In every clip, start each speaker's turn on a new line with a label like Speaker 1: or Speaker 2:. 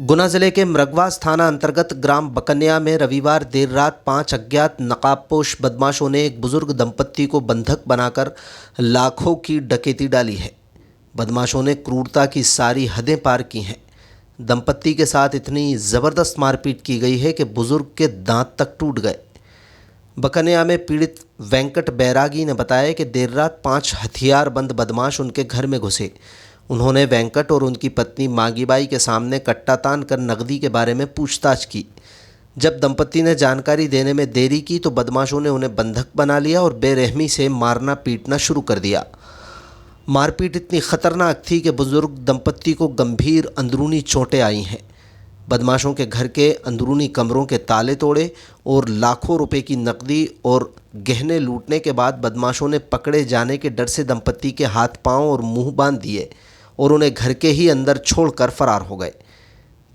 Speaker 1: गुना जिले के मृगवास थाना अंतर्गत ग्राम बकन्या में रविवार देर रात 5 अज्ञात नकाबपोश बदमाशों ने एक बुजुर्ग दंपत्ति को बंधक बनाकर लाखों की डकैती डाली है। बदमाशों ने क्रूरता की सारी हदें पार की हैं। दंपत्ति के साथ इतनी ज़बरदस्त मारपीट की गई है कि बुजुर्ग के दांत तक टूट गए। बकन्या में पीड़ित वेंकट बैरागी ने बताया कि देर रात 5 हथियारबंद बदमाश उनके घर में घुसे। उन्होंने वेंकट और उनकी पत्नी मांगीबाई के सामने कट्टा तान कर नकदी के बारे में पूछताछ की। जब दंपत्ति ने जानकारी देने में देरी की तो बदमाशों ने उन्हें बंधक बना लिया और बेरहमी से मारना पीटना शुरू कर दिया। मारपीट इतनी खतरनाक थी कि बुजुर्ग दंपत्ति को गंभीर अंदरूनी चोटें आई हैं। बदमाशों के घर के अंदरूनी कमरों के ताले तोड़े और लाखों रुपए की नकदी और गहने लूटने के बाद बदमाशों ने पकड़े जाने के डर से दंपत्ति के हाथ पांव और मुंह बांध दिए और उन्हें घर के ही अंदर छोड़कर फरार हो गए।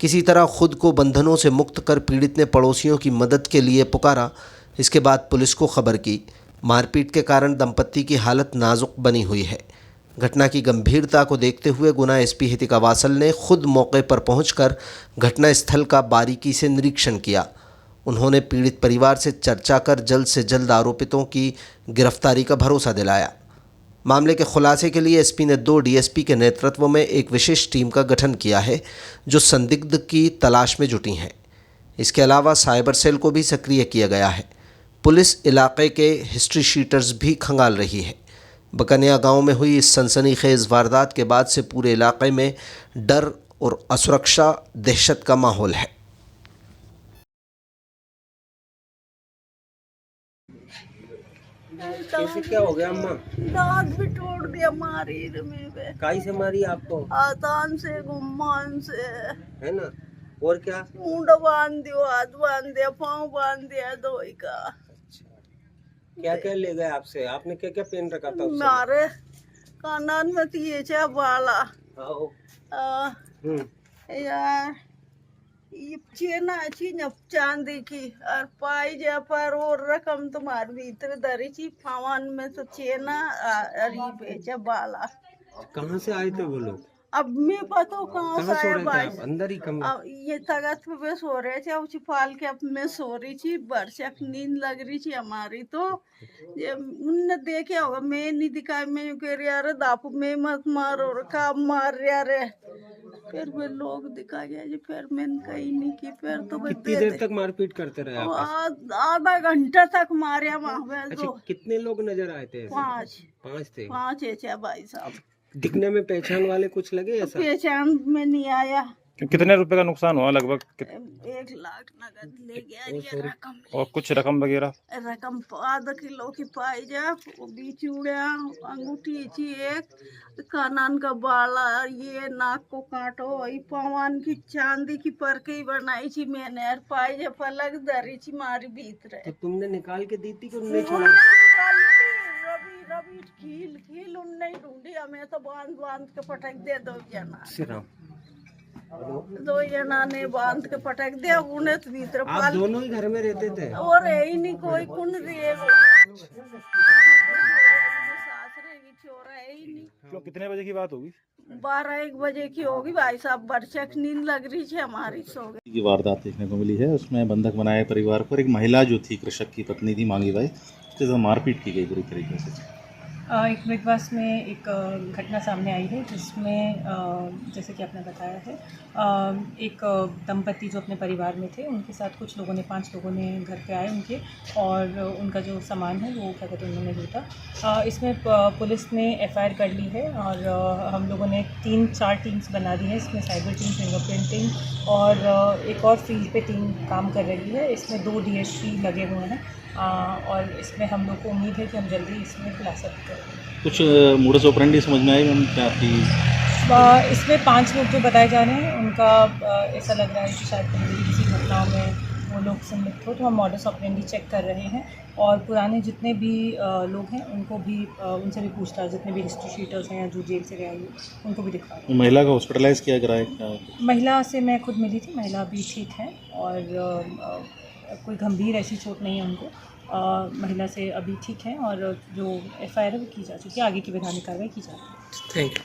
Speaker 1: किसी तरह खुद को बंधनों से मुक्त कर पीड़ित ने पड़ोसियों की मदद के लिए पुकारा। इसके बाद पुलिस को खबर की। मारपीट के कारण दंपत्ति की हालत नाजुक बनी हुई है। घटना की गंभीरता को देखते हुए गुना एसपी हितिका वासल ने खुद मौके पर पहुंचकर घटनास्थल का बारीकी से निरीक्षण किया। उन्होंने पीड़ित परिवार से चर्चा कर जल्द से जल्द आरोपितों की गिरफ्तारी का भरोसा दिलाया। मामले के खुलासे के लिए एसपी ने 2 डीएसपी के नेतृत्व में एक विशेष टीम का गठन किया है जो संदिग्ध की तलाश में जुटी हैं। इसके अलावा साइबर सेल को भी सक्रिय किया गया है। पुलिस इलाके के हिस्ट्री शीटर्स भी खंगाल रही है। बकन्या गांव में हुई इस सनसनीखेज वारदात के बाद से पूरे इलाके में डर और असुरक्षा, दहशत का माहौल है।
Speaker 2: कैसे क्या हो गया अम्मा?
Speaker 3: दांत भी तोड़ दिया मारी में
Speaker 2: काई से मारी आपको?
Speaker 3: आतान से गुम्मान से
Speaker 2: है ना? और क्या?
Speaker 3: मुंडा बांध दियो, हाथ बांध दिया, पाँव बांध दिया दोई का।
Speaker 2: क्या क्या ले गए आपसे? आपने क्या क्या पहन रखा था?
Speaker 3: मारे कानन में ये चा बाला यार ये चेना अच्छी न चांदी की और पाई जा पर और रकम तुम्हारे भीतर दरी ची फावन में तो चेना अरी बेचा बाला।
Speaker 2: कहाँ से आए थे वो लोग?
Speaker 3: अब मैं पता कहाँ से आया भाई?
Speaker 2: अंदर ही कम।
Speaker 3: अब ये तगत पे सो रहे थे, अब छिपाल के अब मैं सो रही थी, बरसक नींद लग रही थी हमारी। तो ये उनने देखे होगा, मैं नहीं दिखाई, मैं यूं कह रही अरे दापू में मत मारो का मार रहा रे। फिर वे लोग दिखा गया जी, फिर मैंने कहीं नहीं की। फिर तो
Speaker 2: कितनी देर तक मारपीट करते रहे आप?
Speaker 3: आधा घंटा तक मारे वहाँ पे।
Speaker 2: अच्छा, कितने लोग नजर आए थे? 5 थे।
Speaker 3: 5 है भाई साहब।
Speaker 2: दिखने में पहचान वाले कुछ लगे ऐसा?
Speaker 3: पहचान में नहीं आया।
Speaker 4: कितने रुपए का नुकसान हुआ लगभग?
Speaker 3: 1 लाख नगद ले गया ये रकम।
Speaker 4: और कुछ रकम वगैरह?
Speaker 3: रकम आधा किलो की पाई जा, वो भी चूड़िया, अंगूठी थी एक, कानन का बाला, ये नाक को काटो, ये पवन की चांदी की परके बनाई थी मैंने, पाई जा पलक दरी थी मारी भीतर।
Speaker 2: तो तुमने निकाल के दी थी कि उन्हें छोड़ा?
Speaker 3: रवि खील उन्ने ढूंढी, हमें तो बांध के पटक दे दो जना ने बांध के पटक दिया उन्हें तो भीतर।
Speaker 2: आप दोनों ही घर में रहते थे?
Speaker 3: और यही नहीं कोई कुन रहे
Speaker 4: क्यों, कितने बजे की बात होगी?
Speaker 3: 12-1 बजे की होगी भाई साहब। बरसक नींद लग रही थी हमारी, सो गई।
Speaker 5: की वारदात देखने को मिली है। उसमें बंधक बनाए परिवार पर एक महिला जो थी, कृषक की पत्नी थी मांगीबाई, उसके साथ मारपीट की गई बुरी तरीके से।
Speaker 6: एक मृगवास में एक घटना सामने आई है जिसमें जैसे कि आपने बताया है, एक दंपति जो अपने परिवार में थे, उनके साथ कुछ लोगों ने 5 लोगों ने घर पे आए उनके, और उनका जो सामान है वो क्या कहते हैं उन्होंने लूटा। इसमें पुलिस ने FIR कर ली है और हम लोगों ने 3-4 टीम्स बना दी हैं। इसमें साइबर टीम, फिंगरप्रिंट टीम और एक और फील्ड पे टीम काम कर रही है। इसमें 2 DSP लगे हुए हैं और इसमें हम लोग को उम्मीद है कि हम जल्दी इसमें खुलासा भी करेंगे।
Speaker 5: कुछ मोडस ऑपरेंडी समझ में आई मैम क्या आपकी?
Speaker 6: इसमें 5 लोग जो बताए जा रहे हैं उनका ऐसा लग रहा है कि शायद पहले भी किसी घटनाओं में वो लोग सम्मिलित हो, तो हम मॉडस ऑपरेंडी चेक कर रहे हैं और पुराने जितने भी लोग हैं उनको भी उनसे भी पूछताछ, जितने भी हिस्ट्री शीटर्स हैं जो जेल से गए हैं उनको भी दिखा रहे हैं।
Speaker 5: महिला का हॉस्पिटलाइज किया गया है?
Speaker 6: महिला से मैं खुद मिली थी, महिला भी ठीक है और कोई गंभीर ऐसी चोट नहीं है उनको। महिला से अभी ठीक है और जो FIR है वो की जा चुकी है, आगे की वैधानिक कार्रवाई की जा रही है।
Speaker 2: Thank you.